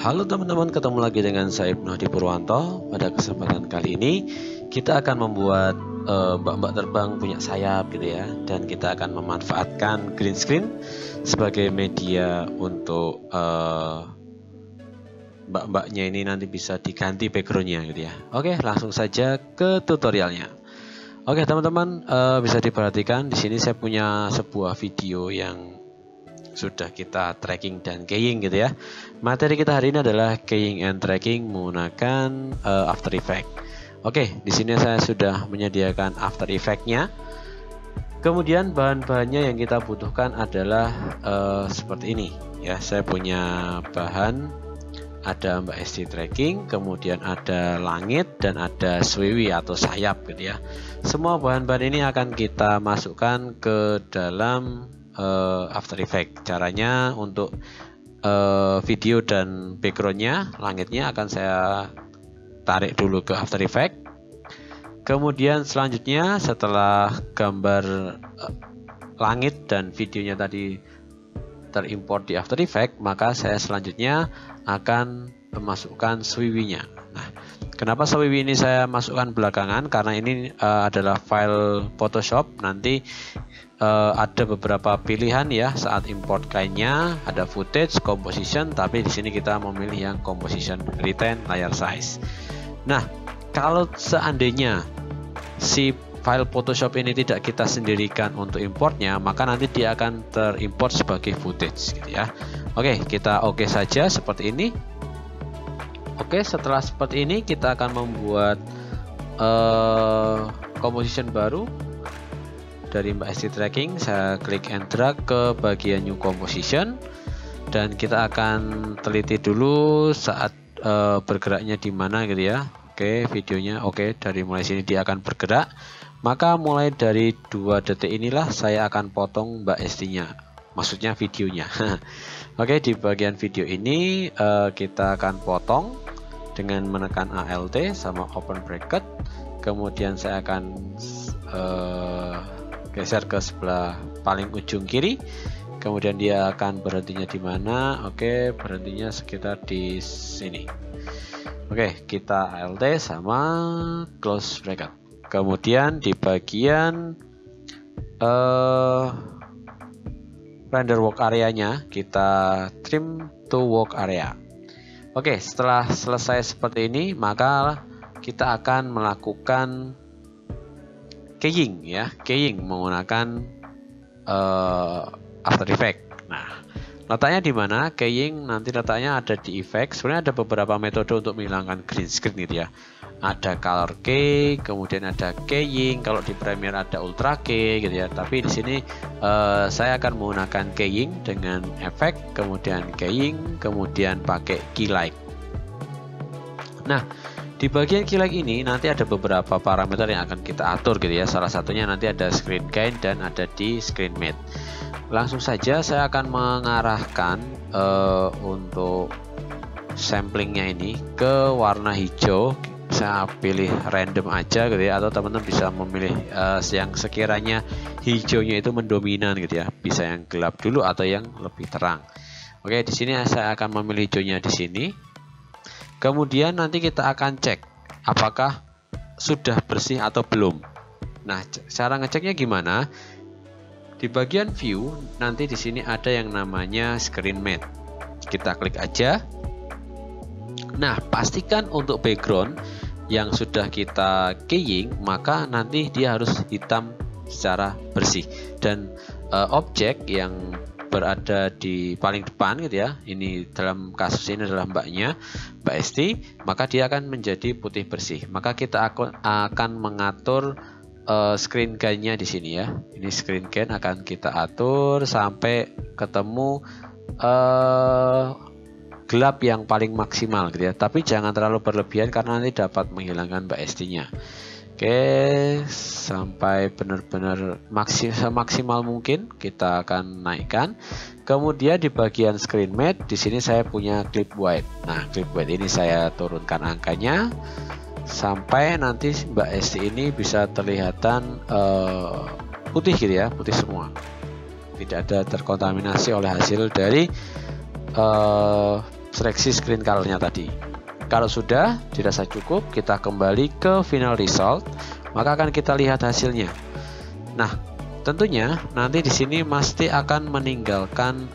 Halo teman-teman, ketemu lagi dengan saya Ibnu Hadi Purwanto. Pada kesempatan kali ini kita akan membuat mbak-mbak terbang punya sayap gitu ya, dan kita akan memanfaatkan green screen sebagai media untuk mbak-mbaknya ini nanti bisa diganti backgroundnya gitu ya. Oke, langsung saja ke tutorialnya. Oke teman-teman, bisa diperhatikan di sini saya punya sebuah video yang sudah kita tracking dan keying gitu ya. Materi kita hari ini adalah keying and tracking menggunakan After Effects. Oke, di sini saya sudah menyediakan After Effects-nya. Kemudian bahan-bahannya yang kita butuhkan adalah seperti ini ya. Saya punya bahan, ada Mbak Esti tracking, kemudian ada langit dan ada swiwi atau sayap gitu ya. Semua bahan-bahan ini akan kita masukkan ke dalam After Effects. Caranya untuk video dan backgroundnya, langitnya akan saya tarik dulu ke After Effects. Kemudian selanjutnya setelah gambar langit dan videonya tadi terimport di After Effects, maka saya selanjutnya akan memasukkan swiwinya. Nah, kenapa swiwi ini saya masukkan belakangan? Karena ini adalah file Photoshop. Nanti ada beberapa pilihan ya saat import kainnya, ada footage, composition, tapi di sini kita memilih yang composition, retain layer size. Nah, kalau seandainya si file Photoshop ini tidak kita sendirikan untuk importnya, maka nanti dia akan terimport sebagai footage gitu ya. Oke, kita oke saja seperti ini. Oke, setelah seperti ini kita akan membuat composition baru dari Mbak Esti Tracking. Saya klik and drag ke bagian new composition dan kita akan teliti dulu saat bergeraknya di mana gitu ya. Oke, videonya oke, dari mulai sini dia akan bergerak. Maka mulai dari 2 detik inilah saya akan potong Mbak Estinya, maksudnya videonya. Oke, di bagian video ini kita akan potong dengan menekan Alt sama open bracket. Kemudian saya akan geser ke sebelah paling ujung kiri. Kemudian dia akan berhentinya di mana? Oke, berhentinya sekitar di sini. Oke, kita Alt sama close bracket. Kemudian di bagian render work areanya kita trim to work area. Oke, setelah selesai seperti ini, maka kita akan melakukan keying ya, keying menggunakan After Effects. Nah, letaknya di mana? Keying nanti letaknya ada di effect. Sebenarnya ada beberapa metode untuk menghilangkan green screen gitu ya. Ada color key, kemudian ada keying. Kalau di Premiere ada ultra key gitu ya. Tapi di sini saya akan menggunakan keying dengan efek, kemudian keying, kemudian pakai key light. Nah, di bagian key light ini nanti ada beberapa parameter yang akan kita atur gitu ya. Salah satunya nanti ada screen gain dan ada di screen matte. Langsung saja saya akan mengarahkan untuk samplingnya ini ke warna hijau. Saya pilih random aja gitu ya, atau teman-teman bisa memilih yang sekiranya hijaunya itu mendominan gitu ya. Bisa yang gelap dulu atau yang lebih terang. Oke, di sini saya akan memilih hijaunya di sini. Kemudian nanti kita akan cek apakah sudah bersih atau belum. Nah, cara ngeceknya gimana? Di bagian view nanti di sini ada yang namanya screen matte. Kita klik aja. Nah, pastikan untuk background yang sudah kita keying, maka nanti dia harus hitam secara bersih, dan objek yang berada di paling depan gitu ya, ini dalam kasus ini adalah mbaknya, Mbak Esti, maka dia akan menjadi putih bersih. Maka kita akan mengatur screen gain-nya di sini ya. Ini screen gain akan kita atur sampai ketemu gelap yang paling maksimal gitu ya. Tapi jangan terlalu berlebihan karena nanti dapat menghilangkan Mbak Estinya. Oke, sampai benar-benar maksimal mungkin kita akan naikkan. Kemudian di bagian screen matte di sini saya punya clip white. Nah, clip white ini saya turunkan angkanya sampai nanti Mbak Esti ini bisa terlihatan putih gitu ya, putih semua. Tidak ada terkontaminasi oleh hasil dari seleksi screen colornya tadi. Kalau sudah dirasa cukup, kita kembali ke final result, maka akan kita lihat hasilnya. Nah, tentunya nanti di sini pasti akan meninggalkan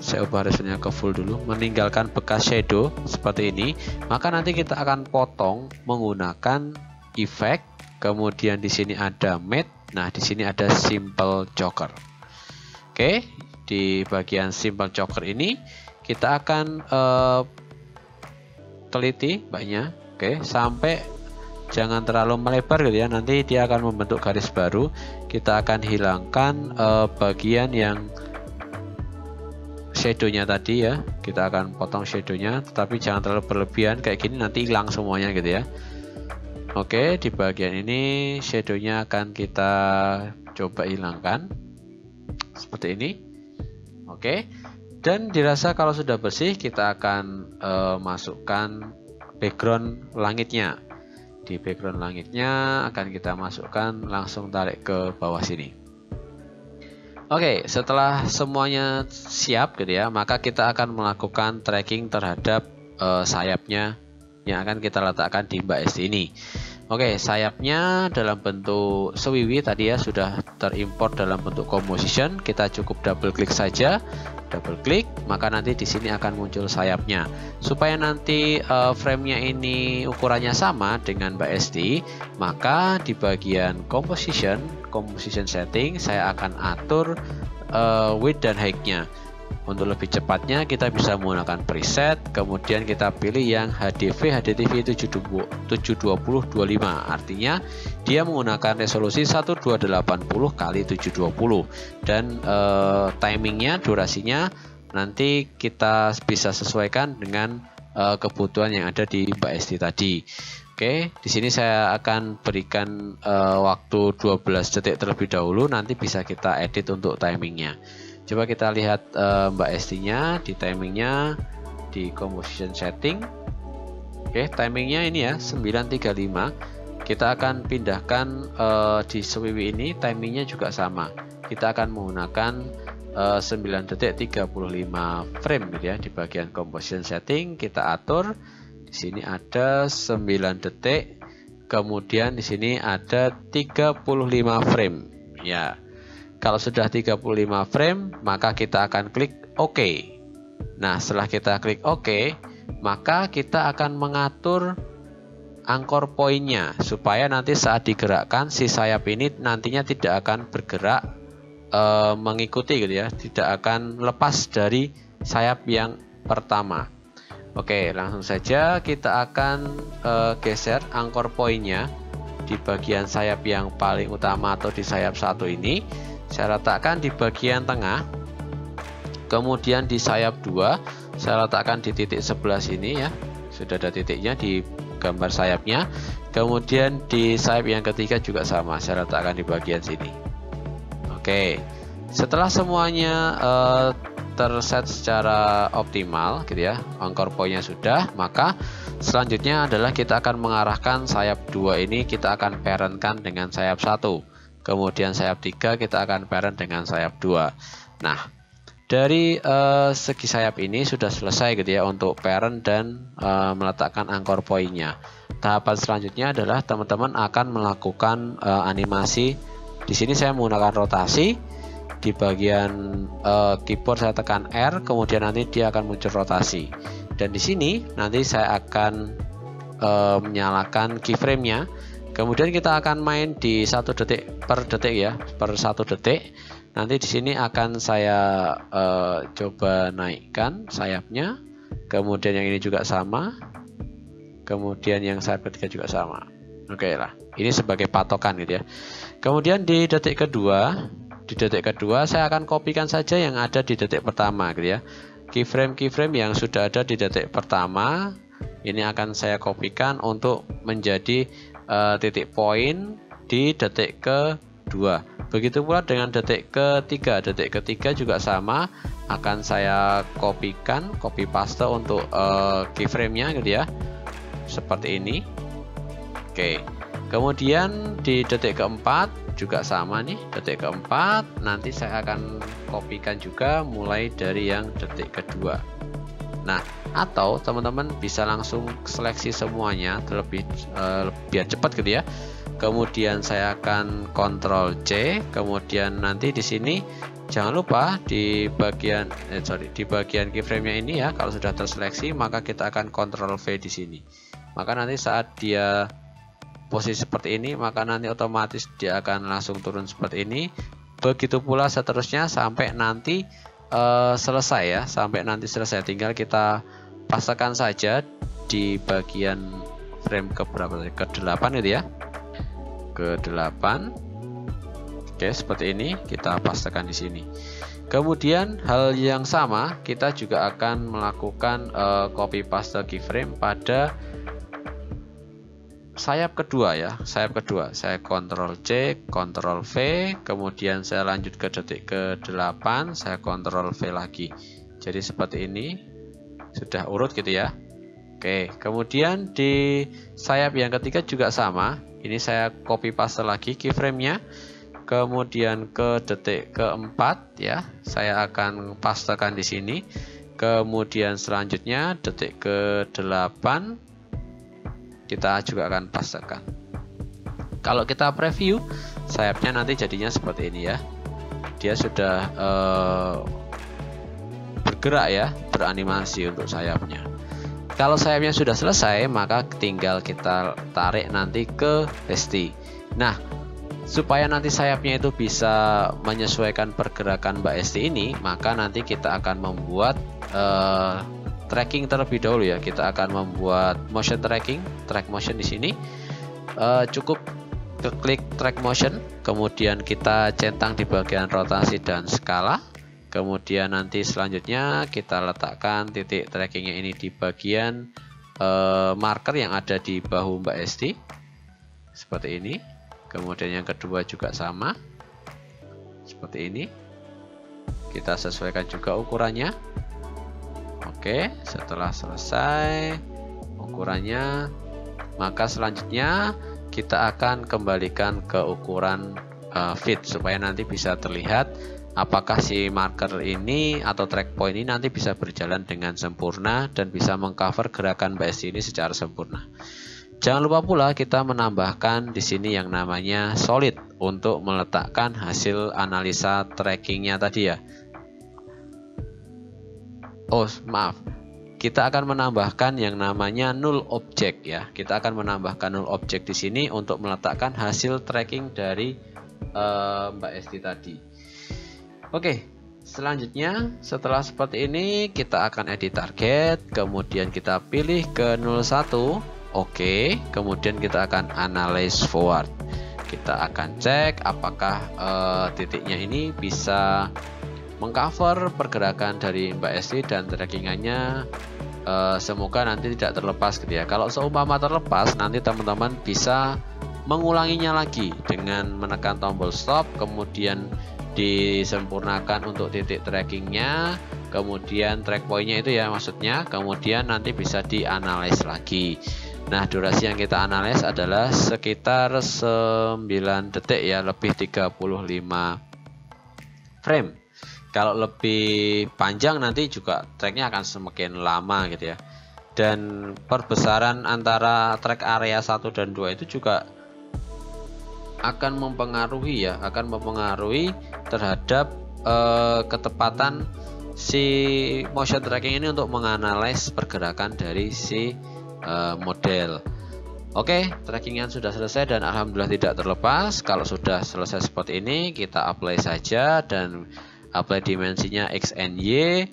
saya ubah resolusinya ke full dulu, meninggalkan bekas shadow seperti ini. Maka nanti kita akan potong menggunakan efek. Kemudian di sini ada matte. Nah, di sini ada simple choker. Oke, di bagian simple choker ini kita akan teliti mbaknya. Oke, sampai jangan terlalu melebar gitu ya. Nanti dia akan membentuk garis baru. Kita akan hilangkan bagian yang shadownya tadi ya. Kita akan potong shadownya, tetapi jangan terlalu berlebihan kayak gini, nanti hilang semuanya gitu ya. Oke, di bagian ini shadownya akan kita coba hilangkan seperti ini. Oke, dan dirasa kalau sudah bersih, kita akan masukkan background langitnya. Di background langitnya akan kita masukkan, langsung tarik ke bawah sini. Oke, setelah semuanya siap gitu ya, maka kita akan melakukan tracking terhadap sayapnya yang akan kita letakkan di Mbak Esti ini. Oke, sayapnya dalam bentuk sewiwi tadi ya, sudah terimport dalam bentuk composition. Kita cukup double klik saja, double klik, maka nanti di sini akan muncul sayapnya. Supaya nanti frame-nya ini ukurannya sama dengan Mbak Esti, maka di bagian composition setting saya akan atur width dan height-nya. Untuk lebih cepatnya kita bisa menggunakan preset, kemudian kita pilih yang HDTV 720x720, artinya dia menggunakan resolusi 1280 x 720, dan timingnya, durasinya nanti kita bisa sesuaikan dengan kebutuhan yang ada di Mbak Esti tadi. Oke, di sini saya akan berikan waktu 12 detik terlebih dahulu, nanti bisa kita edit untuk timingnya. Coba kita lihat Mbak Esti-nya di timingnya, di composition setting. Oke, timingnya ini ya 9.35. Kita akan pindahkan di sewiwi ini, timingnya juga sama. Kita akan menggunakan 9 detik 35 frame gitu ya. Di bagian composition setting kita atur. Di sini ada 9 detik. Kemudian di sini ada 35 frame. Ya. Kalau sudah 35 frame, maka kita akan klik OK. Nah, setelah kita klik OK, maka kita akan mengatur anchor point-nya supaya nanti saat digerakkan si sayap ini nantinya tidak akan bergerak mengikuti gitu ya, tidak akan lepas dari sayap yang pertama. Oke, langsung saja kita akan geser anchor point-nya di bagian sayap yang paling utama atau di sayap satu ini. Saya letakkan di bagian tengah, kemudian di sayap 2 saya letakkan di titik 11 ini ya, sudah ada titiknya di gambar sayapnya. Kemudian di sayap yang ketiga juga sama, saya letakkan di bagian sini. Oke, setelah semuanya terset secara optimal gitu ya, anchor point-nya sudah, maka selanjutnya adalah kita akan mengarahkan sayap 2 ini, kita akan parentkan dengan sayap 1. Kemudian sayap 3 kita akan parent dengan sayap 2. Nah, dari segi sayap ini sudah selesai gitu ya untuk parent dan meletakkan anchor point-nya. Tahapan selanjutnya adalah teman-teman akan melakukan animasi. Di sini saya menggunakan rotasi. Di bagian keyboard saya tekan R, kemudian nanti dia akan muncul rotasi. Dan di sini nanti saya akan menyalakan keyframe-nya. Kemudian kita akan main di 1 detik per detik ya, per 1 detik. Nanti di sini akan saya coba naikkan sayapnya. Kemudian yang ini juga sama. Kemudian yang sayap ketiga juga sama. Oke lah, ini sebagai patokan gitu ya. Kemudian di detik kedua, saya akan kopikan saja yang ada di detik pertama gitu ya. Keyframe yang sudah ada di detik pertama, ini akan saya kopikan untuk menjadi titik poin di detik kedua. Begitu pula dengan detik ketiga. Detik ketiga juga sama, akan saya kopikan, copy paste untuk keyframe-nya gitu ya, seperti ini. Oke, kemudian di detik keempat juga sama nih, detik keempat. Nanti saya akan kopikan juga mulai dari yang detik kedua. Nah, atau teman-teman bisa langsung seleksi semuanya terlebih biar cepat gitu ya. Kemudian saya akan Ctrl C, kemudian nanti di sini jangan lupa di bagian di bagian keyframe-nya ini ya, kalau sudah terseleksi maka kita akan Ctrl V di sini. Maka nanti saat dia posisi seperti ini, maka nanti otomatis dia akan langsung turun seperti ini. Begitu pula seterusnya sampai nanti selesai ya, sampai nanti selesai. Tinggal kita pastikan saja di bagian frame ke berapa tadi? Ke-8 gitu ya. Ke-8. Oke, seperti ini kita pastikan di sini. Kemudian hal yang sama kita juga akan melakukan copy paste keyframe pada sayap kedua ya, sayap kedua. Saya Ctrl C, Ctrl V, kemudian saya lanjut ke detik ke-8, saya Ctrl V lagi. Jadi seperti ini, sudah urut gitu ya. Oke, kemudian di sayap yang ketiga juga sama. Ini saya copy paste lagi keyframe-nya. Kemudian ke detik keempat ya, saya akan pastekan di sini. Kemudian selanjutnya detik ke-8 kita juga akan pastekan. Kalau kita preview sayapnya nanti jadinya seperti ini ya. Dia sudah bergerak ya, beranimasi untuk sayapnya. Kalau sayapnya sudah selesai, maka tinggal kita tarik nanti ke resti. Nah, supaya nanti sayapnya itu bisa menyesuaikan pergerakan Mbak Esti ini, maka nanti kita akan membuat tracking terlebih dahulu ya. Kita akan membuat motion tracking, track motion di sini. Cukup klik track motion, kemudian kita centang di bagian rotasi dan skala. Kemudian nanti selanjutnya kita letakkan titik trackingnya ini di bagian marker yang ada di bahu Mbak Esti, seperti ini. Kemudian yang kedua juga sama, seperti ini. Kita sesuaikan juga ukurannya. Oke, setelah selesai ukurannya, maka selanjutnya kita akan kembalikan ke ukuran fit supaya nanti bisa terlihat apakah si marker ini atau track point ini nanti bisa berjalan dengan sempurna dan bisa mengcover gerakan Mbak Esti ini secara sempurna. Jangan lupa pula kita menambahkan di sini yang namanya solid untuk meletakkan hasil analisa trackingnya tadi ya. Oh maaf, kita akan menambahkan yang namanya null object ya. Kita akan menambahkan null object di sini untuk meletakkan hasil tracking dari Mbak Esti tadi. Oke, selanjutnya setelah seperti ini kita akan edit target, kemudian kita pilih ke 01. Oke, kemudian kita akan analyze forward. Kita akan cek apakah titiknya ini bisa mengcover pergerakan dari Mbak Esti dan trackingannya. Semoga nanti tidak terlepas gitu ya. Kalau seumpama terlepas, nanti teman-teman bisa mengulanginya lagi dengan menekan tombol stop, kemudian disempurnakan untuk titik trackingnya, kemudian track pointnya itu ya maksudnya, kemudian nanti bisa dianalisis lagi. Nah, durasi yang kita analis adalah sekitar 9 detik ya, lebih 35 frame. Kalau lebih panjang nanti juga tracknya akan semakin lama gitu ya. Dan perbesaran antara track area 1 dan 2 itu juga akan mempengaruhi ya, akan mempengaruhi terhadap ketepatan si motion tracking ini untuk menganalisis pergerakan dari si model. Oke, trackingnya sudah selesai dan alhamdulillah tidak terlepas. Kalau sudah selesai seperti ini, kita apply saja dan apply dimensinya X and Y.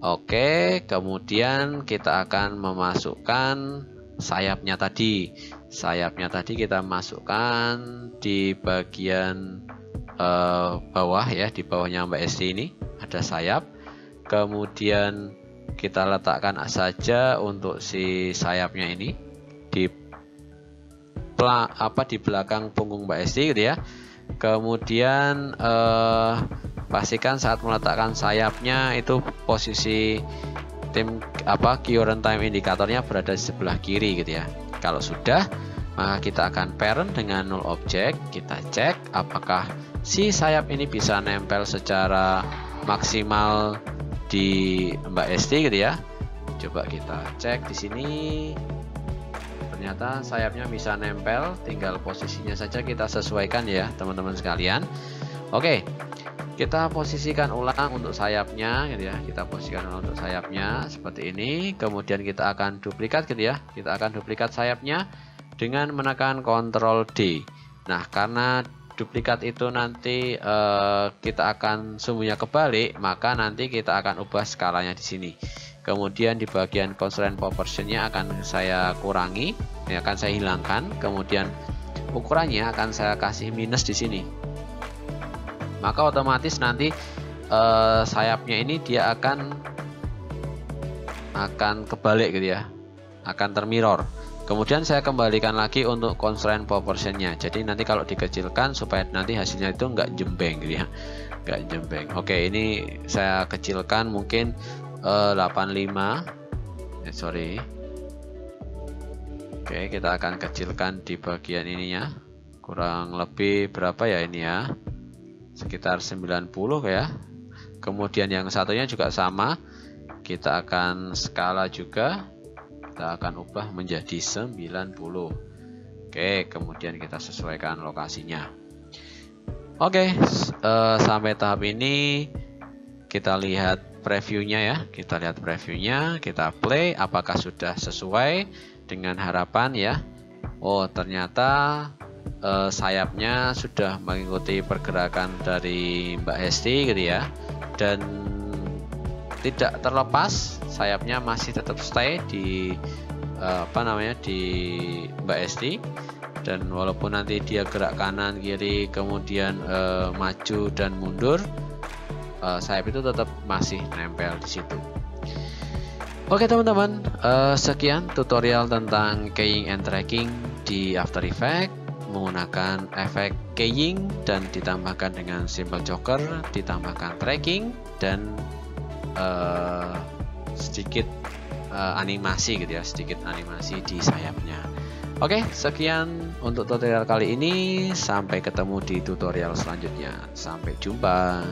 Oke, kemudian kita akan memasukkan sayapnya tadi. Sayapnya tadi kita masukkan di bagian bawah ya, di bawahnya Mbak Esti ini ada sayap. Kemudian kita letakkan saja untuk si sayapnya ini di di belakang punggung Mbak Esti gitu ya. Kemudian pastikan saat meletakkan sayapnya itu posisi current time indikatornya berada di sebelah kiri gitu ya. Kalau sudah, maka kita akan parent dengan null object. Kita cek apakah si sayap ini bisa nempel secara maksimal di Mbak Esti gitu ya. Coba kita cek di sini. Ternyata sayapnya bisa nempel, tinggal posisinya saja kita sesuaikan ya teman-teman sekalian. Oke, kita posisikan ulang untuk sayapnya gitu ya. Kita posisikan ulang untuk sayapnya seperti ini. Kemudian kita akan duplikat gitu ya. Kita akan duplikat sayapnya dengan menekan Ctrl D. Nah, karena duplikat itu nanti kita akan sumbunya kebalik, maka nanti kita akan ubah skalanya di sini. Kemudian di bagian constraint proportionnya akan saya kurangi, ya, akan saya hilangkan. Kemudian ukurannya akan saya kasih minus di sini. Maka otomatis nanti sayapnya ini dia akan kebalik gitu ya, akan termirror. Kemudian saya kembalikan lagi untuk constraint proportionnya. Jadi nanti kalau dikecilkan supaya nanti hasilnya itu nggak jembeng gitu ya, nggak jembeng. Oke, ini saya kecilkan mungkin 85. Sorry. Oke, kita akan kecilkan di bagian ininya. Kurang lebih berapa ya ini ya? Sekitar 90 ya. Kemudian yang satunya juga sama. Kita akan skala juga. Kita akan ubah menjadi 90. Oke, kemudian kita sesuaikan lokasinya. Oke, sampai tahap ini kita lihat previewnya ya. Kita lihat previewnya, kita play apakah sudah sesuai dengan harapan ya. Oh, ternyata sayapnya sudah mengikuti pergerakan dari Mbak Hesti gitu ya. Dan tidak terlepas, sayapnya masih tetap stay di di Mbak Esti. Dan walaupun nanti dia gerak kanan kiri kemudian maju dan mundur, sayap itu tetap masih nempel di situ. Oke teman-teman, sekian tutorial tentang keying and tracking di After Effects menggunakan efek keying dan ditambahkan dengan simple joker, ditambahkan tracking dan sedikit animasi gitu ya, sedikit animasi di sayapnya. Oke, sekian untuk tutorial kali ini. Sampai ketemu di tutorial selanjutnya. Sampai jumpa.